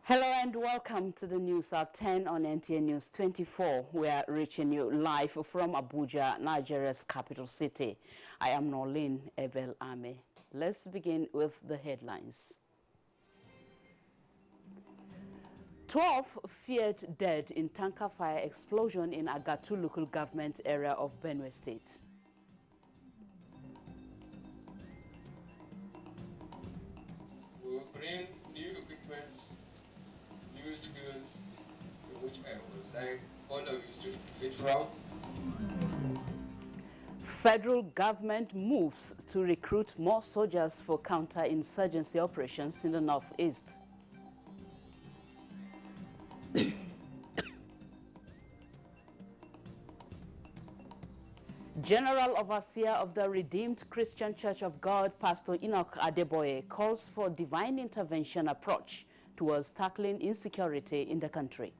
Hello and welcome to the news at 10 on NTN News 24. We are reaching you live from Abuja, Nigeria's capital city. I am Noleen Abel-Amehth. Let's begin with the headlines. 12 feared dead in tanker fire explosion in Agatu local government area of Benue State. We will bring new equipment, new skills, which I would like all of you to benefit from. Federal government moves to recruit more soldiers for counter-insurgency operations in the northeast. General Overseer of the Redeemed Christian Church of God, Pastor Enoch Adeboye, calls for divine intervention approach towards tackling insecurity in the country.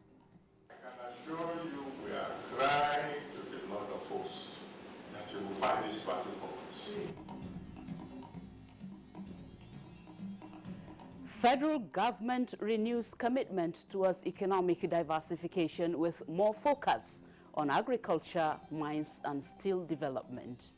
I can assure you we are crying to the Lord of hosts that he will fight this battle for us. Federal government renews commitment towards economic diversification with more focus on agriculture, mines, and steel development.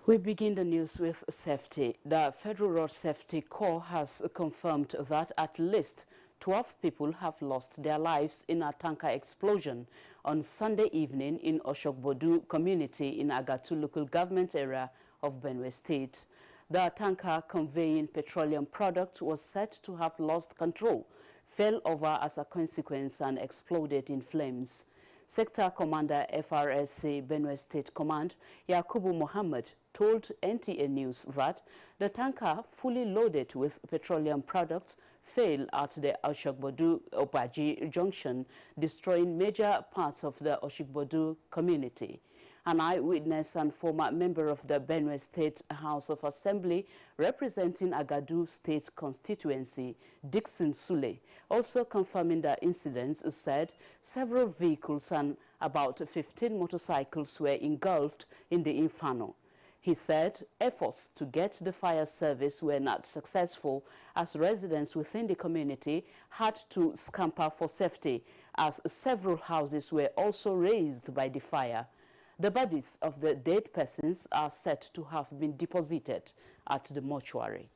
We begin the news with safety. The Federal Road Safety Corps has confirmed that at least 12 people have lost their lives in a tanker explosion on Sunday evening in Oshogbodu community in Agatu local government area of Benue State. The tanker conveying petroleum product was said to have lost control, fell over as a consequence and exploded in flames. Sector Commander FRSC Benue State Command Yakubu Mohammed told NTA News that the tanker, fully loaded with petroleum products, failed at the Oshogbodu-Obaji junction, destroying major parts of the Oshogbodu community. An eyewitness and former member of the Benue State House of Assembly representing Agadu State constituency, Dixon Sule, also confirming the incidents, said several vehicles and about 15 motorcycles were engulfed in the inferno. He said efforts to get the fire service were not successful as residents within the community had to scamper for safety as several houses were also razed by the fire. The bodies of the dead persons are said to have been deposited at the mortuary.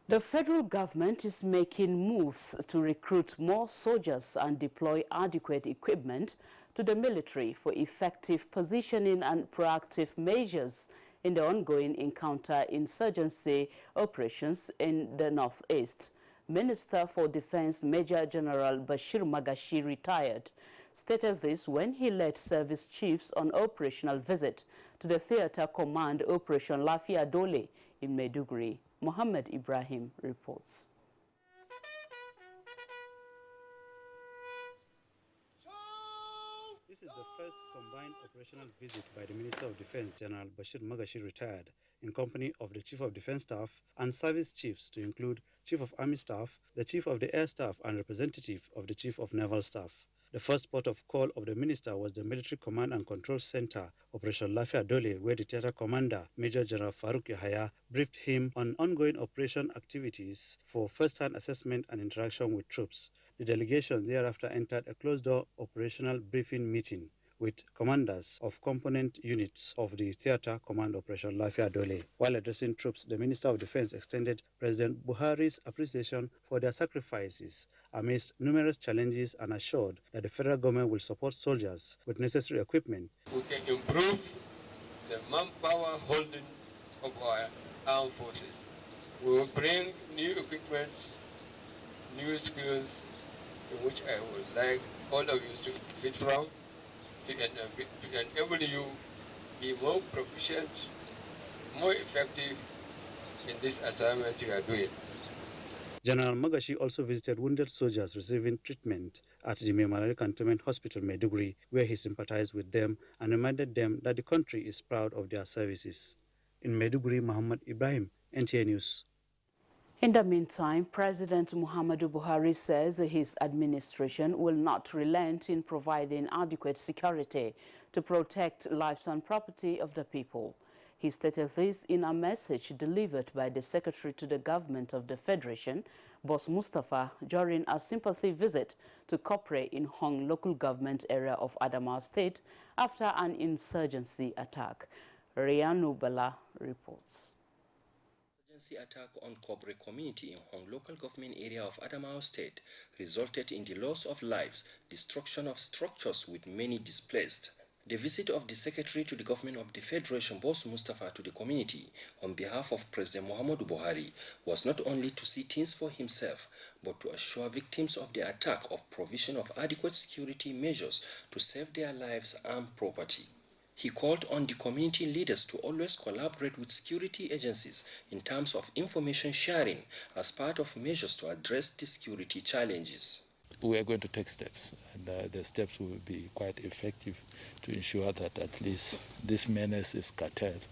The federal government is making moves to recruit more soldiers and deploy adequate equipment to the military for effective positioning and proactive measures in the ongoing counter-insurgency operations in the northeast. Minister for Defense Major General Bashir Magashi, retired, stated this when he led service chiefs on operational visit to the Theater Command Operation Lafia Dole in Maiduguri. Mohammed Ibrahim reports. This is the first combined operational visit by the Minister of Defense General Bashir Magashi, retired, in company of the Chief of Defense Staff and service chiefs to include Chief of Army Staff, the Chief of the Air Staff and representative of the Chief of Naval Staff. The first port of call of the minister was the Military Command and Control Center, Operation Lafia Dole, where the theater commander, Major General Farouk Yahaya, briefed him on ongoing operation activities for first-hand assessment and interaction with troops. The delegation thereafter entered a closed-door operational briefing meeting with commanders of component units of the Theater Command Operation Lafia Dole. While addressing troops, the Minister of Defense extended President Buhari's appreciation for their sacrifices amidst numerous challenges and assured that the federal government will support soldiers with necessary equipment. We can improve the manpower holding of our armed forces. We will bring new equipment, new skills, in which I would like all of you to benefit from, to enable you be more proficient, more effective in this assignment you are doing. General Magashi also visited wounded soldiers receiving treatment at the Memorial Cantonment Hospital, Maiduguri, where he sympathized with them and reminded them that the country is proud of their services. In Maiduguri, Muhammad Ibrahim, NTA News. In the meantime, President Muhammadu Buhari says his administration will not relent in providing adequate security to protect lives and property of the people. He stated this in a message delivered by the Secretary to the Government of the Federation, Boss Mustapha, during a sympathy visit to Kopre in Hong local government area of Adamawa State after an insurgency attack. Rianu Bala reports. Attack on Kobre community in Hong local government area of Adamawa State resulted in the loss of lives, destruction of structures with many displaced. The visit of the Secretary to the Government of the Federation, Boss Mustapha, to the community on behalf of President Muhammadu Buhari was not only to see things for himself, but to assure victims of the attack of provision of adequate security measures to save their lives and property. He called on the community leaders to always collaborate with security agencies in terms of information sharing as part of measures to address the security challenges. We are going to take steps, and the steps will be quite effective to ensure that at least this menace is curtailed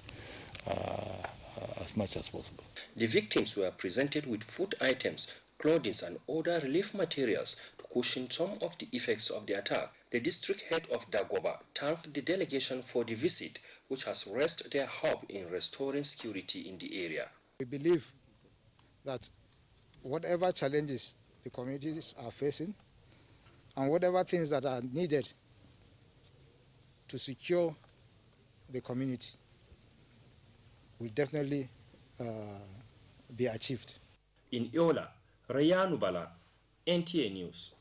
as much as possible. The victims were presented with food items, clothing, and other relief materials to cushion some of the effects of the attack. The district head of Dagoba thanked the delegation for the visit, which has rested their hope in restoring security in the area. We believe that whatever challenges the communities are facing and whatever things that are needed to secure the community will definitely be achieved. In Yola, Rayanu Bala, NTA News.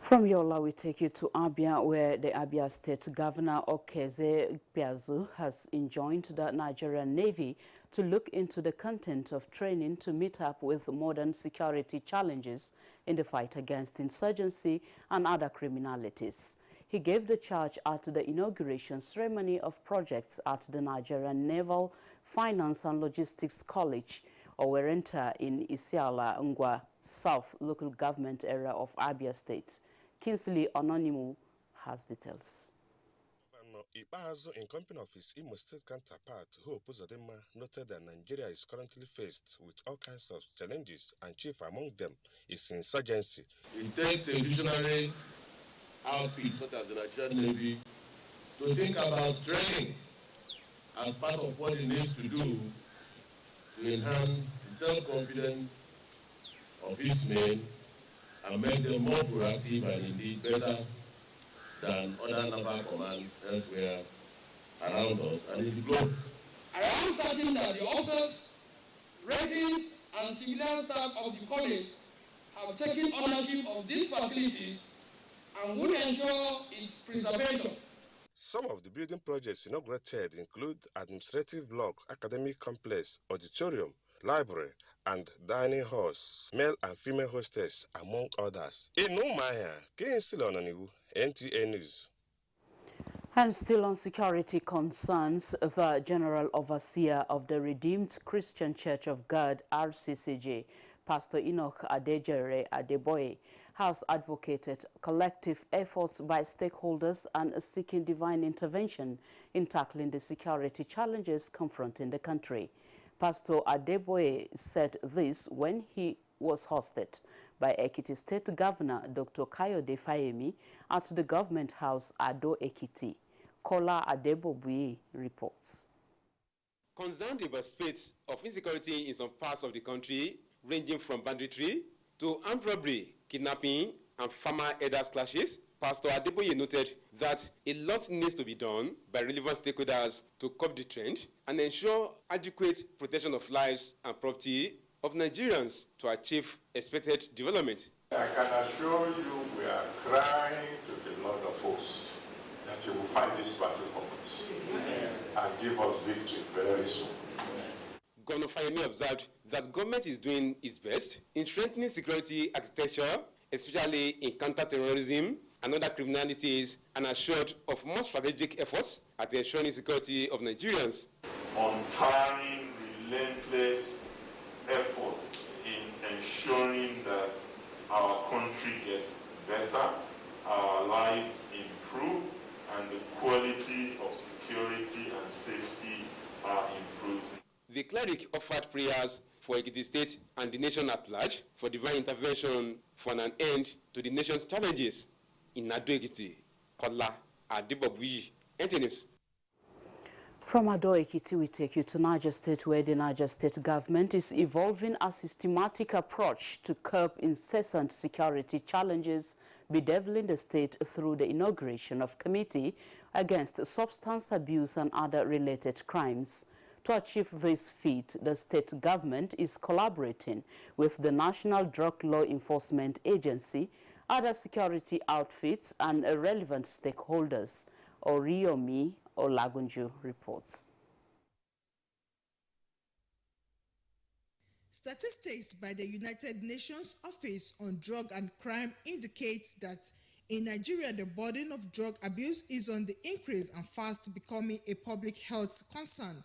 From Yola, we take you to Abia, where the Abia State Governor Okeze Piazu has enjoined the Nigerian Navy to look into the content of training to meet up with modern security challenges in the fight against insurgency and other criminalities. He gave the charge at the inauguration ceremony of projects at the Nigerian Naval Finance and Logistics College, Owerenta, in Isiala Ngwa South local government area of Abia State. Kingsley Ononimu has details. Governor Ibazo, in company of his Imo State counterpart, Hope Uzodinma, noted that Nigeria is currently faced with all kinds of challenges, and chief among them is insurgency. It takes a visionary outfit such as the Nigerian Navy to think about training as part of what it needs to do to enhance the self-confidence of its men and make them more proactive and indeed better than other naval commands elsewhere around us and in the globe. I am certain that the officers, ratings, and civilian staff of the college have taken ownership of these facilities and will ensure its preservation. Some of the building projects inaugurated include administrative block, academic complex, auditorium, library, and dining halls, male and female hostess, among others. In Umaya, Kingsley Ononiwu, NTA News. And still on security concerns, the General Overseer of the Redeemed Christian Church of God, RCCG, Pastor Enoch Adejere Adeboye, has advocated collective efforts by stakeholders and seeking divine intervention in tackling the security challenges confronting the country. Pastor Adeboye said this when he was hosted by Ekiti State Governor Dr. Kayode Fayemi at the Government House Ado Ekiti. Kola Adeboye reports. Concerned about space of insecurity in some parts of the country, ranging from banditry to armed robbery, kidnapping, and farmer herders clashes, Pastor Adeboye noted that a lot needs to be done by relevant stakeholders to curb the trend and ensure adequate protection of lives and property of Nigerians to achieve expected development. I can assure you we are crying to the Lord of hosts that he will fight this battle for us and give us victory very soon. Governor Fayemi observed that government is doing its best in strengthening security architecture, especially in counter-terrorism and other criminalities, and assured of more strategic efforts at ensuring the security of Nigerians. Untiring, relentless effort in ensuring that our country gets better, our lives improve, and the quality of security and safety are cleric offered prayers for Ekiti State and the nation at large for divine intervention for an end to the nation's challenges in Ado Ekiti. Kola Adibobuyi, NT News. From Ado Ekiti, we take you to Niger State, where the Niger State government is evolving a systematic approach to curb incessant security challenges bedeviling the state through the inauguration of Committee Against Substance Abuse and Other Related Crimes. To achieve this feat, the state government is collaborating with the National Drug Law Enforcement Agency, other security outfits, and relevant stakeholders. Oriyomi Olagunju reports. Statistics by the United Nations Office on Drug and Crime indicates that in Nigeria, the burden of drug abuse is on the increase and fast becoming a public health concern.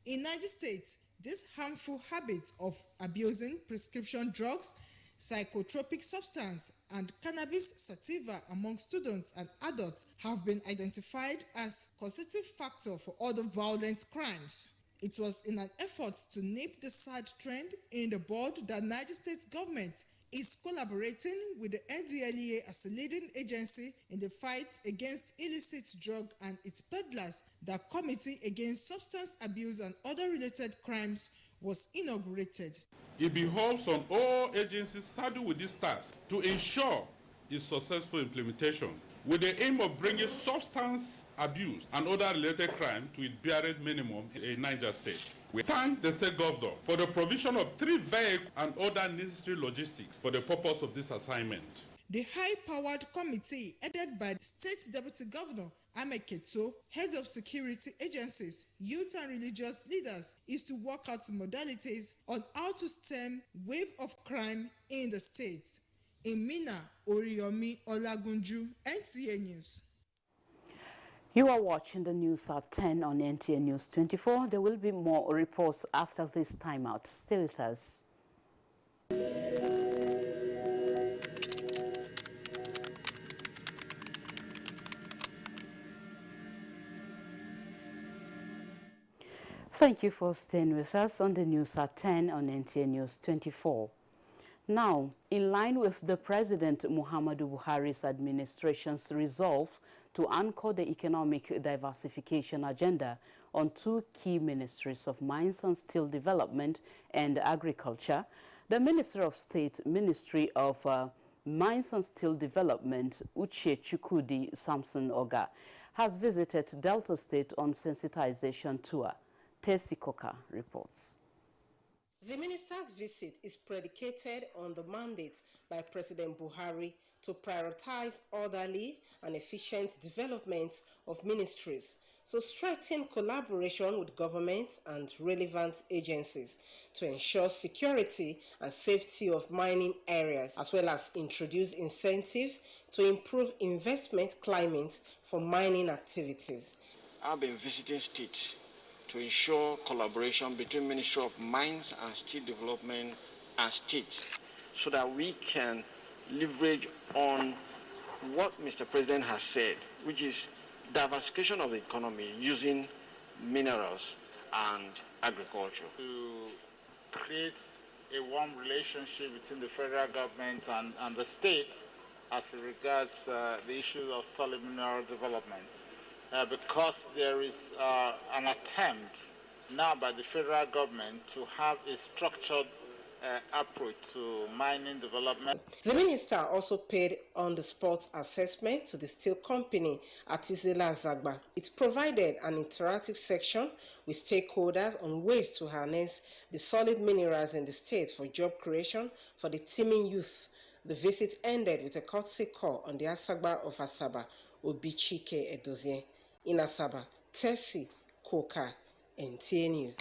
In Niger State, this harmful habit of abusing prescription drugs, psychotropic substance, and cannabis sativa among students and adults have been identified as causative factor for other violent crimes. It was in an effort to nip the sad trend in the bud that Niger State government is collaborating with the NDLEA as a leading agency in the fight against illicit drug and its peddlers. The Committee Against Substance Abuse and Other Related Crimes was inaugurated. It behoves on all agencies saddled with this task to ensure its successful implementation, with the aim of bringing substance abuse and other related crime to its barred minimum in Niger State. We thank the state governor for the provision of 3 vehicles and other necessary logistics for the purpose of this assignment. The high-powered committee, headed by State Deputy Governor Abel-Amehth, head of security agencies, youth and religious leaders, is to work out modalities on how to stem wave of crime in the state. In Mina, Oriyomi Olagunju, NTA News. You are watching the news at 10 on NTA News 24. There will be more reports after this timeout. Stay with us. Thank you for staying with us on the news at 10 on NTA News 24. Now, in line with the President Muhammadu Buhari's administration's resolve to anchor the economic diversification agenda on 2 key ministries of Mines and Steel Development and Agriculture, the Minister of State, Ministry of Mines and Steel Development, Uche Chukwudi Samson Oga, has visited Delta State on sensitization tour. Tesi Koka reports. The minister's visit is predicated on the mandate by President Buhari to prioritize orderly and efficient development of ministries, to strengthen collaboration with government and relevant agencies to ensure security and safety of mining areas, as well as introduce incentives to improve investment climate for mining activities. I've been visiting states to ensure collaboration between Ministry of Mines and Steel Development and states so that we can leverage on what Mr. President has said, which is diversification of the economy using minerals and agriculture. To create a warm relationship between the federal government and the state as regards the issues of solid mineral development. Because there is an attempt now by the federal government to have a structured approach to mining development. The minister also paid on-the-spot assessment to the steel company Atizela Zagba. It provided an interactive section with stakeholders on ways to harness the solid minerals in the state for job creation for the teeming youth. The visit ended with a courtesy call on the Asagba of Asaba, Obichike Edozie. In Asaba, Tesi Koka, NTA News.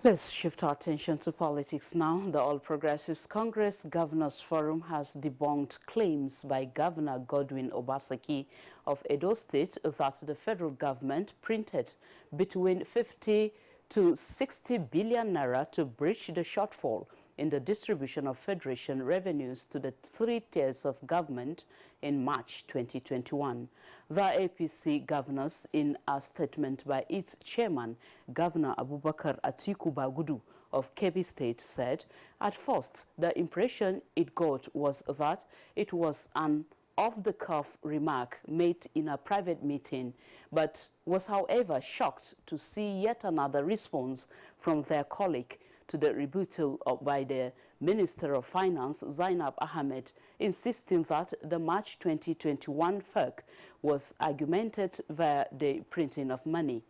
Let's shift our attention to politics now. The All Progressives Congress Governors Forum has debunked claims by Governor Godwin Obaseki of Edo State that the federal government printed between 50 to 60 billion naira to bridge the shortfall in the distribution of Federation revenues to the 3 tiers of government in March 2021. The APC governors, in a statement by its chairman, Governor Abubakar Atiku Bagudu of Kebbi State, said at first the impression it got was that it was an off-the-cuff remark made in a private meeting, but was however shocked to see yet another response from their colleague to the rebuttal by the Minister of Finance, Zainab Ahmed, insisting that the March 2021 FERC was augmented via the printing of money.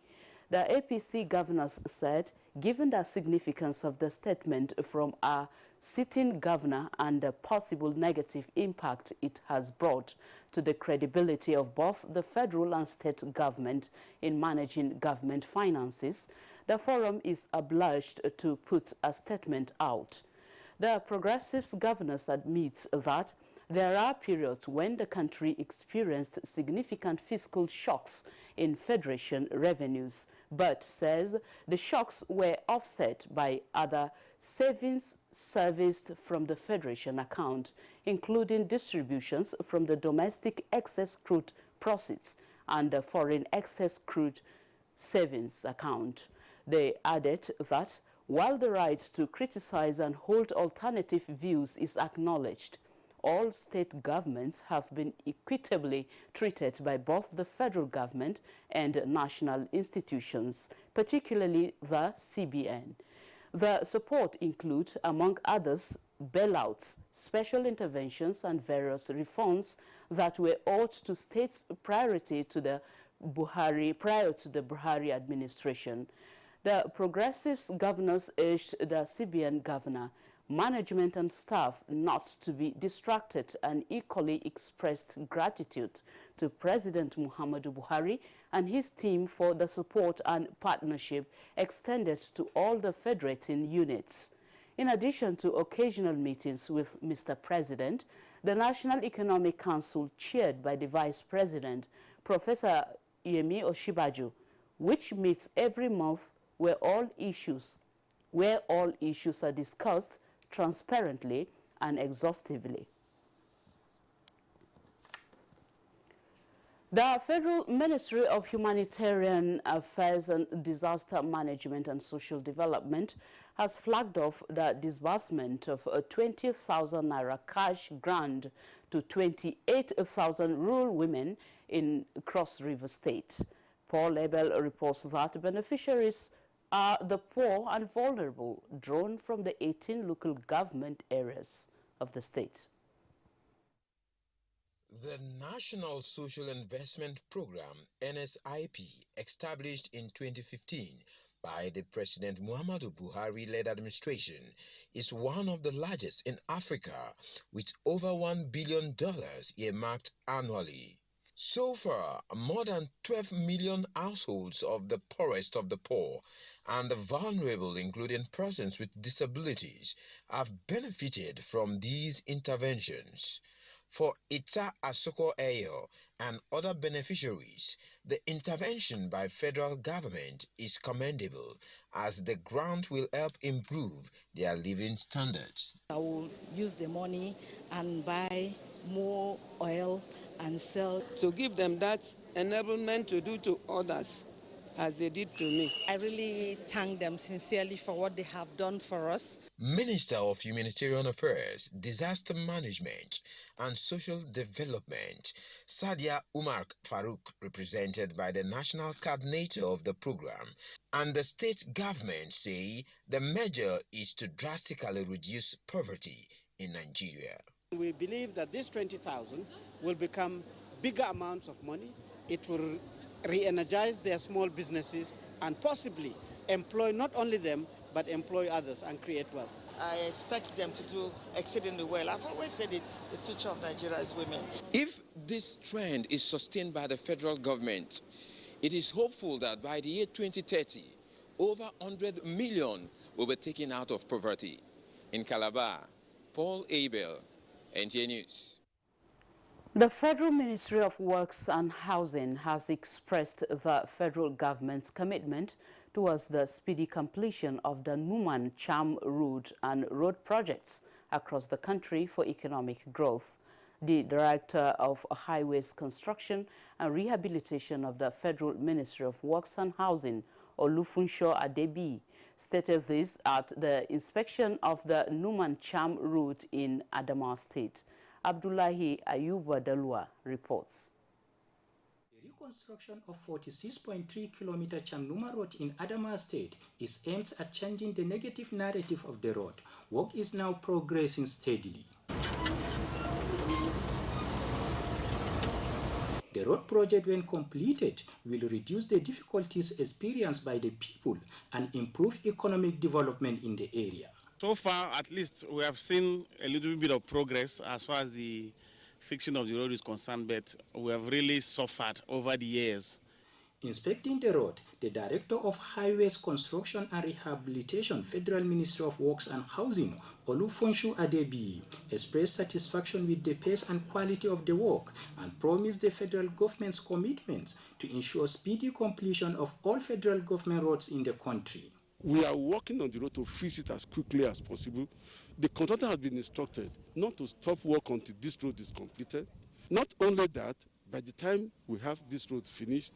The APC governors said, given the significance of the statement from a sitting governor and the possible negative impact it has brought to the credibility of both the federal and state government in managing government finances, the forum is obliged to put a statement out. The Progressives governors admits that there are periods when the country experienced significant fiscal shocks in Federation revenues, but says the shocks were offset by other savings serviced from the Federation account, including distributions from the domestic excess crude proceeds and the foreign excess crude savings account. They added that while the right to criticize and hold alternative views is acknowledged, all state governments have been equitably treated by both the federal government and national institutions, particularly the CBN. The support includes, among others, bailouts, special interventions, and various reforms that were owed to states prior to the Buhari administration. The Progressives governors urged the CBN governor, management and staff not to be distracted, and equally expressed gratitude to President Muhammadu Buhari and his team for the support and partnership extended to all the federating units. In addition to occasional meetings with Mr. President, the National Economic Council, chaired by the Vice President, Professor Yemi Osinbajo, which meets every month where all issues are discussed transparently and exhaustively. The Federal Ministry of Humanitarian Affairs and Disaster Management and Social Development has flagged off the disbursement of a 20,000 naira cash grant to 28,000 rural women in Cross River State. Paul Abel reports that beneficiaries are the poor and vulnerable, drawn from the 18 local government areas of the state. The National Social Investment Program, NSIP, established in 2015 by the President Muhammadu Buhari-led administration, is one of the largest in Africa, with over $1 billion earmarked annually. So far, more than 12 million households of the poorest of the poor and the vulnerable, including persons with disabilities, have benefited from these interventions. For Ita Asoko Eyo and other beneficiaries, the intervention by federal government is commendable, as the grant will help improve their living standards. I will use the money and buy more oil and sell, to give them that enablement to do to others as they did to me. I really thank them sincerely for what they have done for us. Minister of Humanitarian Affairs, Disaster Management and Social Development, Sadia Umar Farouk, represented by the national coordinator of the program, and the state government say the measure is to drastically reduce poverty in Nigeria. We believe that this 20,000 will become bigger amounts of money. It will re-energize their small businesses and possibly employ not only them, but employ others and create wealth. I expect them to do exceedingly well. I've always said it, the future of Nigeria is women. If this trend is sustained by the federal government, it is hopeful that by the year 2030, over 100 million will be taken out of poverty. In Calabar, Paul Abel, NTA News. The Federal Ministry of Works and Housing has expressed the federal government's commitment towards the speedy completion of the Numan-Cham route and road projects across the country for economic growth. The Director of Highways Construction and Rehabilitation of the Federal Ministry of Works and Housing, Olufunsho Adebi, stated this at the inspection of the Numan-Cham route in Adamawa State. Abdullahi Ayuba Dalua reports. The reconstruction of 46.3-kilometer Cham-Numa Road in Adamawa State is aimed at changing the negative narrative of the road. Work is now progressing steadily. The road project, when completed, will reduce the difficulties experienced by the people and improve economic development in the area. So far, at least, we have seen a little bit of progress as far as the fixing of the road is concerned, but we have really suffered over the years. Inspecting the road, the Director of Highways Construction and Rehabilitation, Federal Ministry of Works and Housing, Olufunsho Adebi, expressed satisfaction with the pace and quality of the work and promised the federal government's commitments to ensure speedy completion of all federal government roads in the country. We are working on the road to fix it as quickly as possible. The contractor has been instructed not to stop work until this road is completed. Not only that, by the time we have this road finished,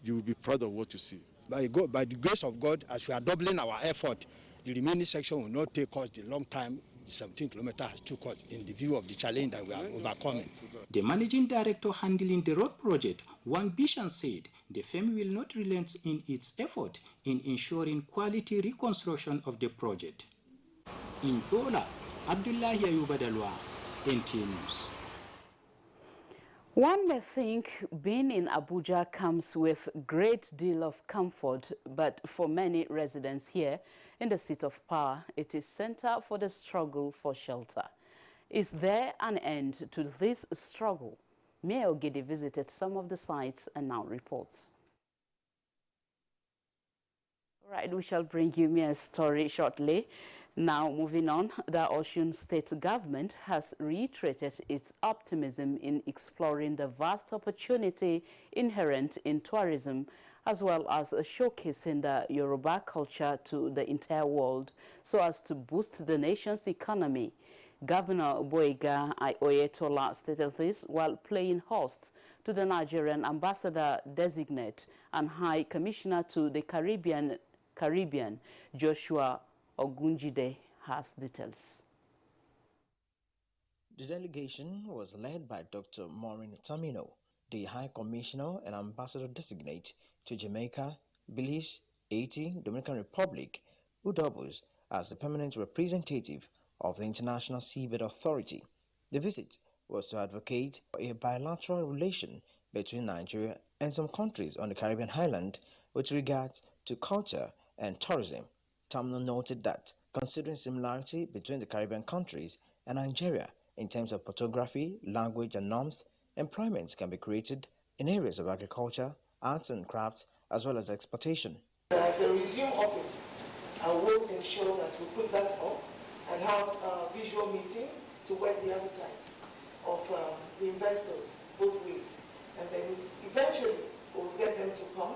you will be proud of what you see. By the grace of God, as we are doubling our effort, the remaining section will not take us the long time the 17 kilometers has took us in the view of the challenge that we are overcoming. The managing director handling the road project, Wang Bishan, said the firm will not relent in its effort in ensuring quality reconstruction of the project. In Dola, Abdullahi Ayubadalwa, NT News. One may think being in Abuja comes with a great deal of comfort, but for many residents here in the seat of power, it is center for the struggle for shelter. Is there an end to this struggle? Mayor Ogede visited some of the sites and now reports. All right, we shall bring you Mayor's story shortly. Now, moving on, the Osun State government has reiterated its optimism in exploring the vast opportunity inherent in tourism, as well as showcasing the Yoruba culture to the entire world so as to boost the nation's economy. Governor Boyega Oyetola stated this while playing host to the Nigerian ambassador-designate and High Commissioner to the Caribbean, Joshua Ogunjide has details. The delegation was led by Dr. Maureen Tamino, the High Commissioner and Ambassador-designate to Jamaica, Belize, Haiti, Dominican Republic, who doubles as the permanent representative of the International Seabed Authority. The visit was to advocate for a bilateral relation between Nigeria and some countries on the Caribbean island with regard to culture and tourism. Tamno noted that, considering similarity between the Caribbean countries and Nigeria in terms of photography, language and norms, employment can be created in areas of agriculture, arts and crafts, as well as exportation. As a resume office, I will ensure that we put that up and have a visual meeting to whet the appetites of the investors both ways. And then eventually we'll get them to come.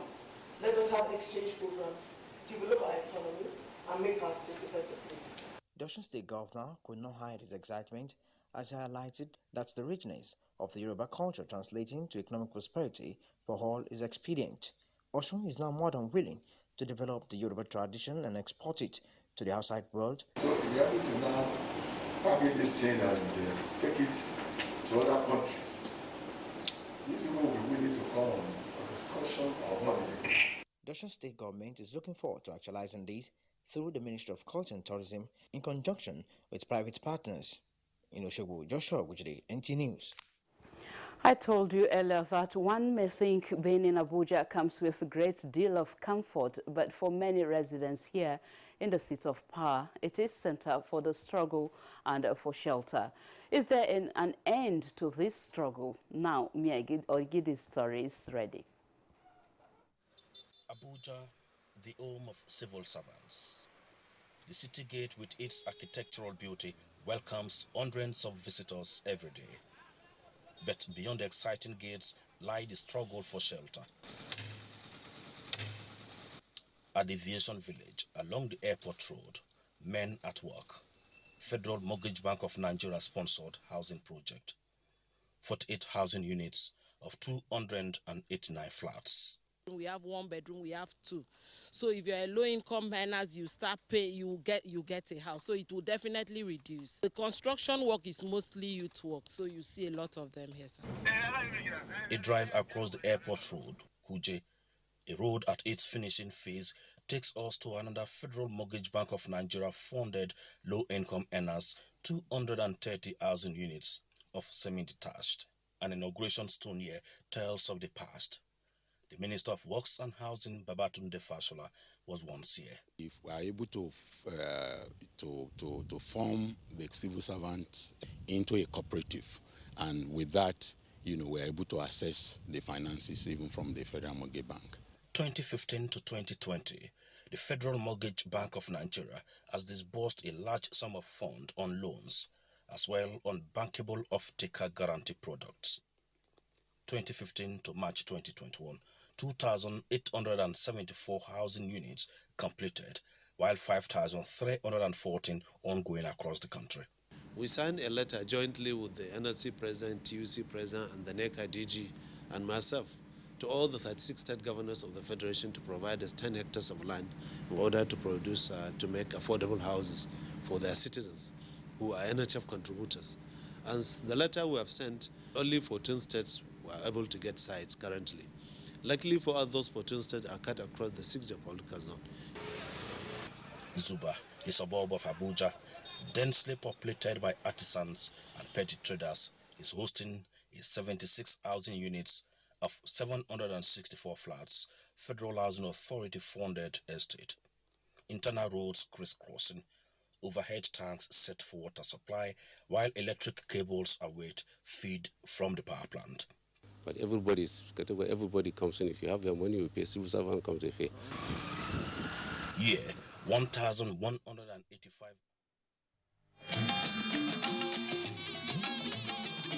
Let us have exchange programs, develop our economy, and make our state a better place. The Osun State Governor could not hide his excitement as he highlighted that the richness of the Yoruba culture translating to economic prosperity for all is expedient. Osun is now more than willing to develop the Yoruba tradition and export it to the outside world. So we are able to now package this thing and take it to other countries. These people will be willing to come on excursion or holiday. The Osun State government is looking forward to actualizing this through the Ministry of Culture and Tourism in conjunction with private partners. In Osogbo, Joshua Wujide, NT News. I told you earlier that one may think being in Abuja comes with a great deal of comfort, but for many residents here in the seat of power, it is center for the struggle and for shelter. Is there an end to this struggle? Now, Mia Ogidi's story is ready. Abuja, the home of civil servants. The city gate with its architectural beauty welcomes hundreds of visitors every day. But beyond the exciting gates lie the struggle for shelter. At the Aviation Village along the airport road, men at work. Federal Mortgage Bank of Nigeria sponsored housing project. 48 housing units of 289 flats. We have 1 bedroom, we have 2. So if you're a low-income earners, you start paying, you get a house. So it will definitely reduce. The construction work is mostly youth work, so you see a lot of them here, sir. A drive across the airport road, Kuje, a road at its finishing phase, takes us to another Federal Mortgage Bank of Nigeria funded low-income earners 230 housing units of semi-detached. An inauguration stone here tells of the past. The Minister of Works and Housing, Babatunde Fashola, was once here. If we are able to form the civil servants into a cooperative, and with that, we are able to access the finances even from the Federal Mortgage Bank. 2015 to 2020, the Federal Mortgage Bank of Nigeria has disbursed a large sum of funds on loans, as well on bankable off-taker guarantee products. 2015 to March 2021, 2,874 housing units completed, while 5,314 ongoing across the country. We signed a letter jointly with the NLC President, TUC President, and the NECA DG, and myself, to all the 36 state governors of the Federation to provide us 10 hectares of land in order to produce, to make affordable houses for their citizens who are NHF contributors. And the letter we have sent, only 14 states were able to get sites currently. Luckily for us, those 14 states are cut across the 6 geopolitical zone. Zuba, a suburb of Abuja, densely populated by artisans and petty traders, is hosting a 76 housing units of 764 flats, Federal Housing Authority funded estate. Internal roads crisscrossing, overhead tanks set for water supply, while electric cables await feed from the power plant. But everybody comes in. If you have your money, you pay. Civil servant comes to pay. Yeah, 1,185.